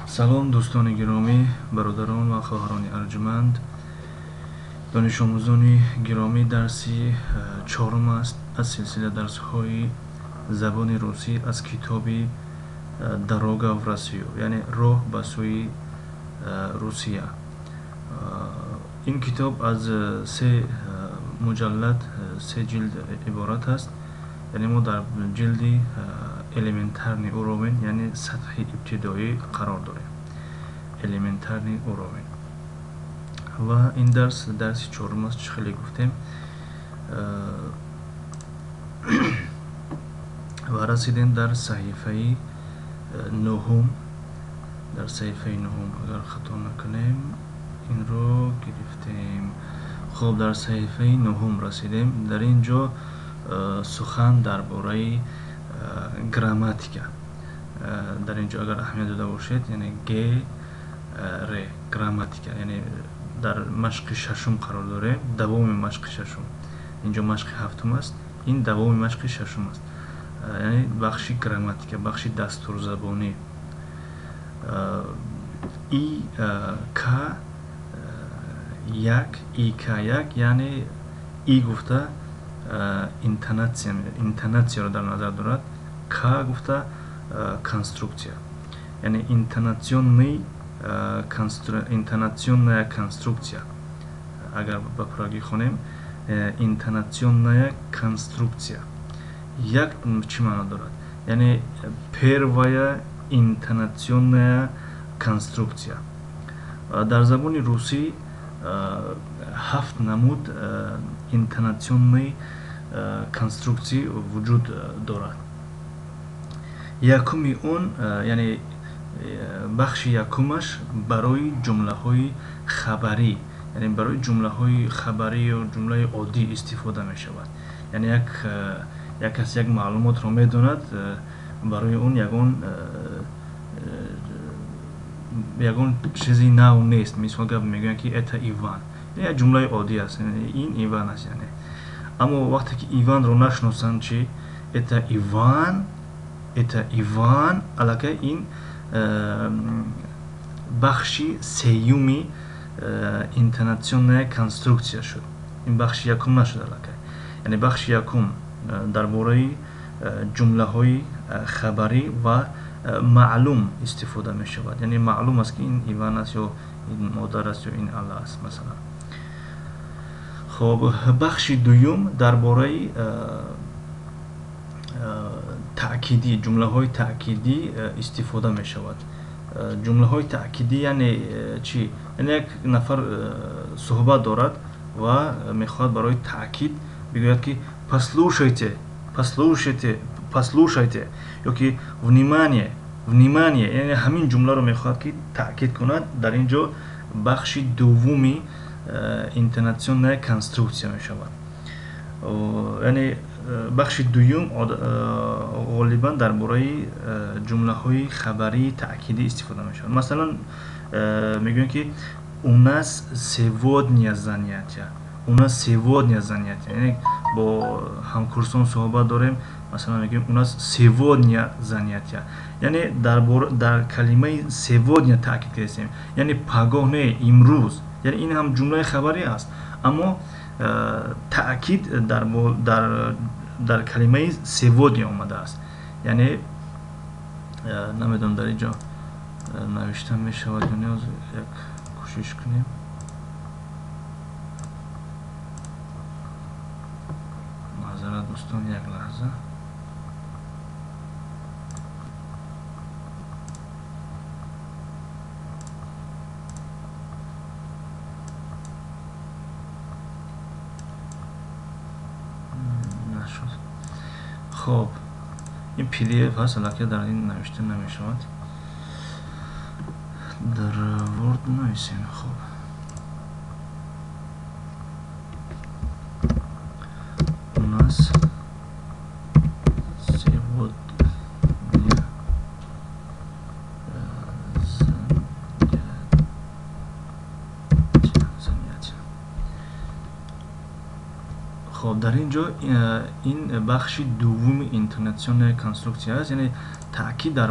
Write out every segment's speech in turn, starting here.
салом дӯстони гиромӣ, бародарон ва хоҳарони арҷуманд, донишомӯзони гиромӣ. Дарси чорум аст аз силсила дарсҳои забони русӣ аз китоби «Дорога в Россию», яъне роҳ ба сӯи Русия. ин китоб аз се муҷаллад, се ҷилд иборат аст. яъне мо дар ҷилди элементарни уровень, яъне сатҳи ибтидоӣ қарор дорем. Элементарни уровень. Ва ин дарси чорум аст, чӣ хеле гуфтем. ва расидем дар саҳифаи нӯҳум. дар саҳифаи нӯҳум, агар хато накунем, инро гирифтем. хоб, дар саҳифаи нӯҳум расидем. дар ин ҷо сухан дар бораи грамматика. дар ин ҷо агар аҳамият дода бошед, яъне ре грамматика, яъне дар машқи шашум қарор дорем. давоми машқи шашум. ин ҷо машқи ҳафтум аст, ин давоми машқи шашум аст. яъне бахши грамматика, бахши дастурзабонӣ. и ка як, и ка як, яъне и гуфта интонатсияро дар назар дорад. Ка гуфта конструксия, яъне интонатсионная конструкция. агар ба пурагӣ хонем, интонатсионная конструкция. як чӣ маъно дорад? яъне первая интонатсионная конструкция. дар забони русӣ ҳафт намуд интонатсионной конструксии вуҷуд дорад. якуми он, яъне бахши якумаш барои ҷумлаҳои хабарӣ, яъне барои ҷумлаҳои хабарӣ ё ҷумлаи оддӣ истифода мешавад. яъне як кас як маълумотро медонад, барои он ягон чизи нав нест. мисол гап мегӯянд ки это Иван, як ҷумлаи оддӣ аст, ин Иван аст. яъне аммо вақте ки Иванро нашносанд, чи это Иван, аллакай ин бахши сеюми интонатсионная конструкция шуд. ин бахши якум нашуд аллакай. яъне бахши якум дар бораи ҷумлаҳои хабарӣ ва маълум истифода мешавад. яъне маълум аст ки ин Иван аст, ё ин модар аст, ё ин алла аст масалан. хоб, бахши дуюм дар бораи таъкидӣ, ҷумлаҳои таъкидӣ истифода мешавад. ҷумлаҳои таъкидӣ яъне чӣ? яъне як нафар суҳбат дорад ва мехоҳад барои таъкид бигӯяд ки послушайте, ё ки внимание, яъне ҳамин ҷумларо мехоҳад ки таъкид кунад. дар ин ҷо бахши дуввуми интонатсионная конструкция мешавад. яъне бахши дуюм ғолибан дар бораи ҷумлаҳои хабарии таъкидӣ истифода мешавад. масалан мегӯем ки у нас сегодня занятия, яъне бо ҳамкурсон суҳбат дорем. масалан мегӯем у нас сегодня занятия, яъне дар калимаи сегодня таъкид кардем, яъне пагоҳ не, имрӯз. яъне ин ҳам ҷумлаи хабарӣ аст, аммо таъкид дар калимаи сегодня омадааст. яъне намедонам дар ин ҷо навишта мешавад ё не. як кӯшиш кунем. маъзарат дӯстон, як лаҳза. хоб, ин PDF ҳаст, аллакай дар ин навишта намешавад. дар Word нависем. хоб, у нас сегодня занятия. хоб, дар ин ҷо ин бахши дуввуми интонатсиони конструксия аст, яъне таъкид дар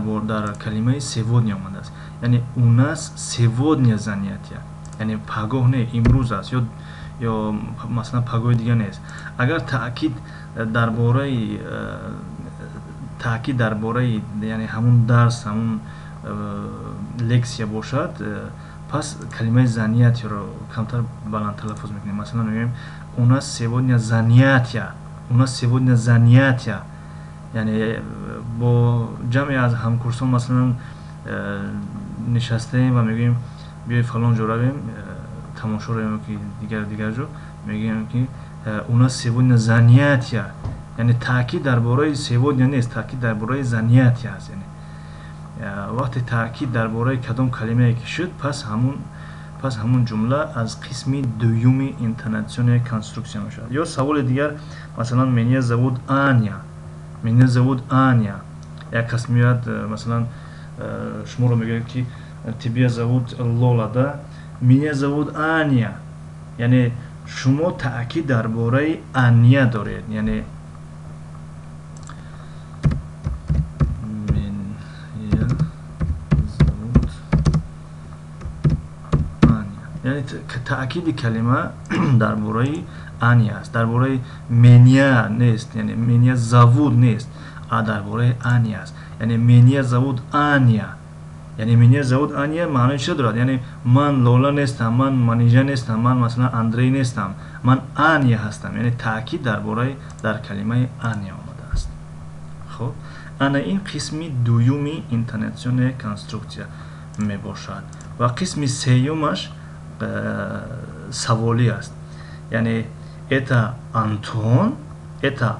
калимаи сегодня омадааст. Яъне у нас сегодня занятия, яъне пагоҳ не, имрӯз аст ё масалан пагоҳи дигар нест. Агар таъкид дарбораи яъне ҳамун дарс, ҳамун лексия бошад, пас калимаи занятиро камтар баланд талаффуз мекунем. Масалан мегӯем у нас сегодня занятия, яъне бо ҷамъе аз ҳамкурсон масалан нишастаем ва мегӯем биёй фалон ҷо равем, тамошо равем ки дигар ҷо, мегӯем ки у нас сегодня занятия, яъне таъкид дарбораи сегодня нест, таъкид дарбораи занятия аст. Яъне вақте таъкид дарбораи кадом калимае ки шуд, пас ҳамун ҷумла аз қисми дуюми интонатсиони конструксия мешавад. ё саволи дигар, масалан меня зовут Аня. Як кас меояд, масалан шуморо мегӯяд ки тебя зовут Лола, да? Меня зовут Аня, яъне шумо таъкид дарбораи Аня доред, яъне таъкиди калима дарбораи Аня аст, дарбораи меня нест, яъне меня зовут нест, а дарбораи Аня аст. Яъне меня зовут Аня, яъне меня зовут Аня маънои чӣ дорад? Яъне ман Лола нестам, ман Манижа нестам, ман масалан Андрей нестам, ман Аня ҳастам. Яъне таъкид дар калимаи Аня омадааст. хоб ана ин қисми дуюми интонатсиони конструксия мебошад. Ва қисми сеюмаш саволӣ аст. Яъне это Антон, это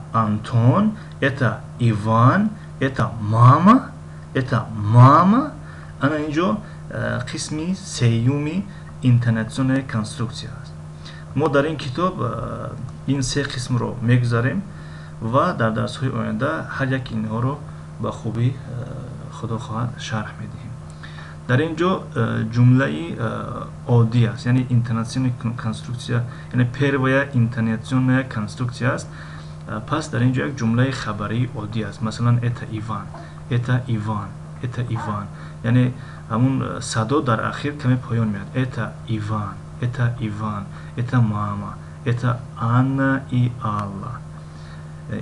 Иван, это мама. Ана ин ҷо қисми сеюми интонатсиони конструксия аст. мо дар ин китоб ин се қисмро мегузарем ва дар дарсҳои оянда ҳар яки инҳоро ба хубӣ худо хоҳад шарҳ медиҳем. дар ин ҷо ҷумлаи оддӣ аст, яъне интонатсиони конструксия, яъне первая интонатсионная конструксия аст. пас дар ин ҷо як ҷумлаи хабарии оддӣ аст. Масалан это Иван, яъне ҳамун садо дар ахир каме поён меояд. это Иван, это мама, это Анна и Алла.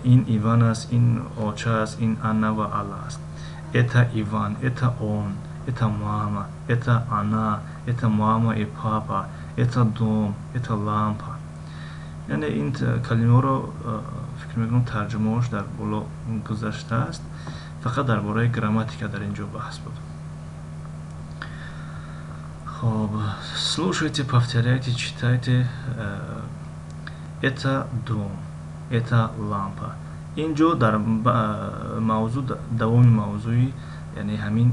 ин Иван аст, ин Оча аст, ин Анна ва Алла аст. это Иван, это он, это мама, это она, это мама и папа, это дом, это лампа. яъне ин калимаҳоро фикр мекунам тарҷумаош дар боло гузаштааст. фақат дар бораи грамматика дар ин ҷо баҳс буд. хоб слушайте, повторяйте, читайте. это дом, это лампа. ин ҷо дар мавзӯъ давоми мавзӯи яъне ҳамин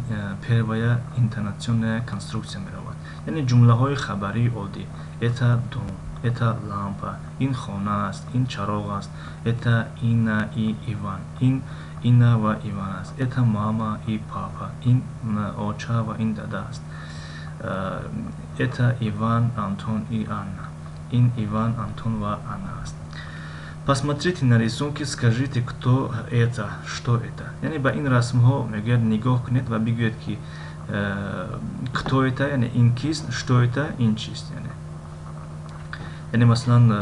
первая интонатсионная конструксия меравад. яъне ҷумлаҳои хабарии оддӣ. это дом, это лампа, ин хона аст, ин чароғ аст, это Инна и Иван, ин Инна ва Иван аст, это мама и папа, ин Оча ва ин дада аст, это Иван, Антон и Анна, ин Иван, Антон ва Анна аст. Посмотрите на рисунки, скажите, кто это, что это. Яъне ба ин расмҳо мегӯяд нигоҳ кунед ва бигӯед ки кто это, яъне ин кист, что это, ин чист. яъне масалан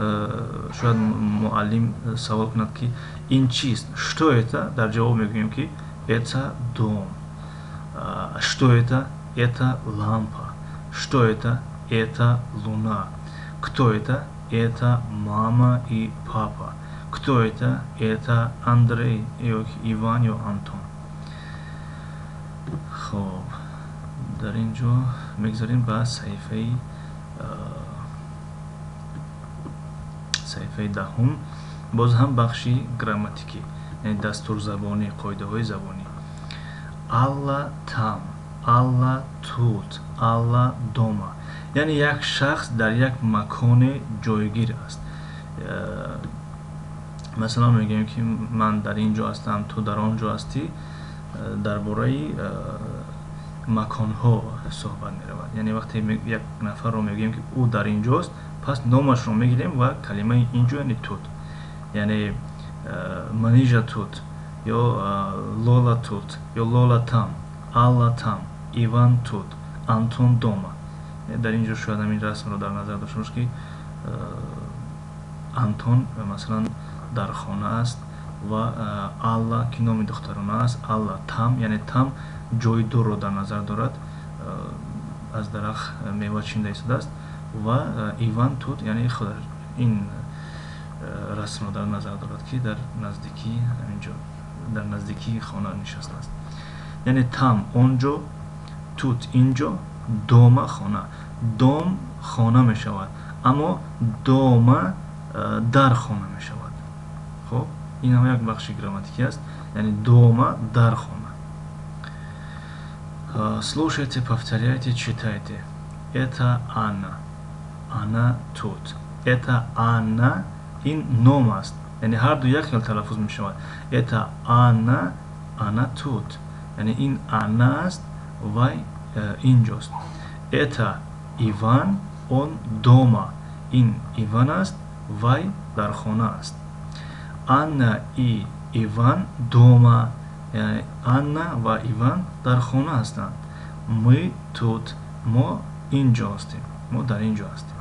шояд муаллим савол кунад ки ин чист, что это, дар ҷавоб мегӯем ки это дом. что это лампа. что это луна. кто это мама и папа. кто это Андрей, Иван ё Антон. хоб дар ин ҷо мегзарем ба саҳифаи даҳум. боз ҳам бахши грамматикӣ, яъне дастурзабонӣ, қоидаҳои забонӣ. Алла там, Алла тут, Алла дома. яъне як шахс дар як маконе ҷойгир аст. масалан мегӯем ки ман дар ин ҷо ҳастам, ту дар он ҷо ҳастӣ. дар бораи маконҳо суҳбат меравад. яъне вақте як нафарро мегӯем ки ӯ дар ин ҷост, пас номашро мегирем ва калимаи ин ҷо яъне тут. یعنی منیژا тут یا لولا тут یا لولا там алла там иван тут антон дома. در اینجا شاید همین رسم رو در نظر داشته باش که антон مثلا در خانه است و алла که نام دخترانه است алла там یعنی там جای دور رو در نظر دارد از درخت میوه چینده ایستاده است و ایوان тут یعنی خود این رسم رو در نظر دارد که در نزدیکی اینجا در نزدیکی خانه نشسته است. یعنی там اونجا тут اینجا دوما خانه دوم خانه می شود اما دوما در خانه می شود. خب این هم یک بخش گراماتیکی است یعنی дома در خانه. Слушайте, повторяйте, читайте. Это Анна. Она тут. Это Анна. این نام است. یعنی هر دو یک خیل تلفظ می شود. Это Анна. Она тут. یعنی این Anna است و اینجاست. Это Иван. Он дома. این ایوان است و در خانه است. Анна и Иван дома. یعنی Анна و ایوان در خانه هستند. Мы тут. ما اینجا هستیم. ما در اینجا هستیم.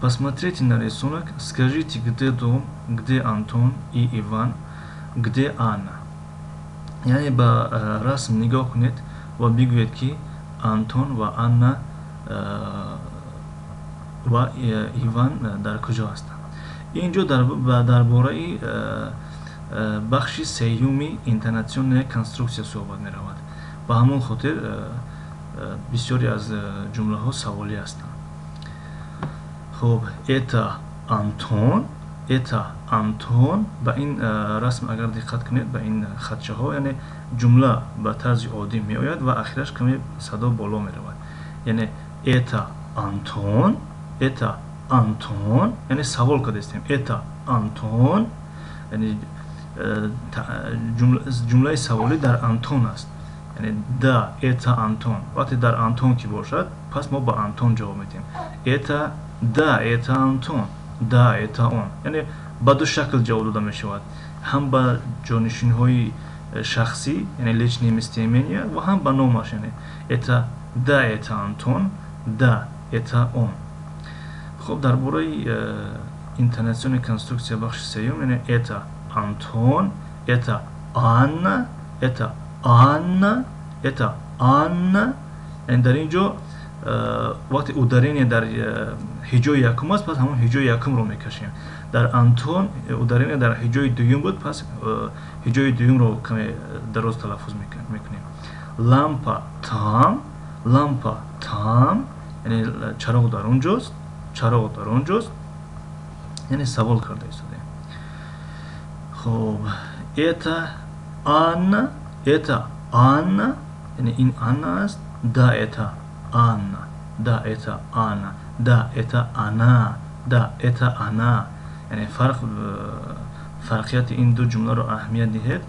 Посмотрите на рисунок. Скажите, где дом, где Антон и Иван, где Анна. یعنی با رسم نگاه کنید و بگویید که آنتون و آنا و ایوان در کجا هستند. اینجا درباره بخش سیومی اینترناسیون کنسترکسیا صحبت می رود. با همون خاطر بسیاری از جمله ها سوالی هستند. خب это آنتون это آنتون با این رسم اگر دقت کنید با این خدشه ها یعنی جمله به طرز عادی می آید و آخرش کمی صدا بالا می رود. یعنی это آنتون это آنتون یعنی سوال کرده استیم это آنتون یعنی جمله سوالی در آنتون است. یعنی да это آنتون وقتی در آنتون کی باشد پس ما با آنتون جواب میدیم. это да это آنتون да это он یعنی با دو شکل جواب داده می شود. هم با جانشین های شخصی یعنی личные местоимения و هم با نامش یعنی это да это آنتون да это он. خب درباره اینترناسیون کنسترکسیا بخش سیوم یعنی это آنتون это آنا это آنا это آنا یعنی در اینجا وقتی اودارینی در هجای یکم است پس همون هجای یکم رو میکشیم. در آنتون اودارینی در هجای دوم بود پس هجای دوم رو کمی درست تلفظ میکنیم. لامپا تام یعنی چراغ در اونجاست چراغ در اونجاست یعنی سوال کرده ایستاده. خب это آنا یعنی این آنا است. да это آنا да это آنا да это آنا да это آنا یعنی فرقیت این دو جمله رو اهمیت دهید.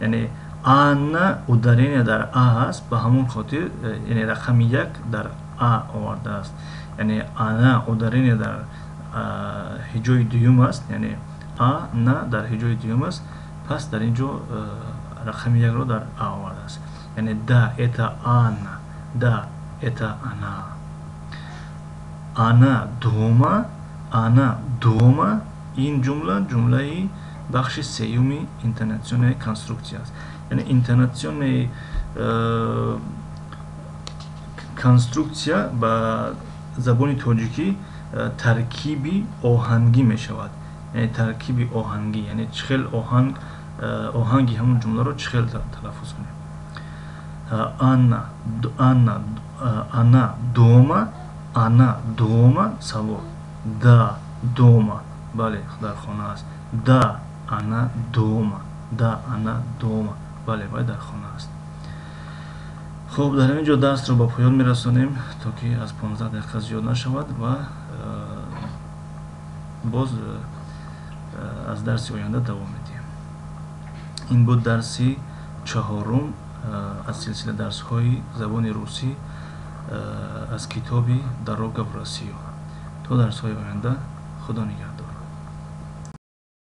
یعنی آنا اودارینی در آ است به همون خاطر یعنی رقم یک در آ آورده است. یعنی آنا اودارینی در هجای دوم است یعنی آنا در هجای دوم است پس در اینجا رقم یک رو در آ آورده است. یعنی да это آنا да это она. Она дома این جمله بخش سیومی اینترناسیون کنسترکسیا است. یعنی اینترناسیون کنسترکسیا با زبان تاجیکی ترکیبی آهنگی می شود. یعنی ترکیبی آهنگی یعنی چخیل آهنگی همون جمله رو چخیل تلفظ کنیم. Она дома سوال да дома بله در خانه است. да она дома بله باید در خانه است. خب در اینجا درس رو با پایان میرسونیم تا که از 15 دقیقه زیاد نشود و باز از درس آینده دوام میدیم. این بود درسی چهارم از سلسله درس های زبان روسی از کتابی دروگا в Россию. تا درس های آینده خدا نگهدار.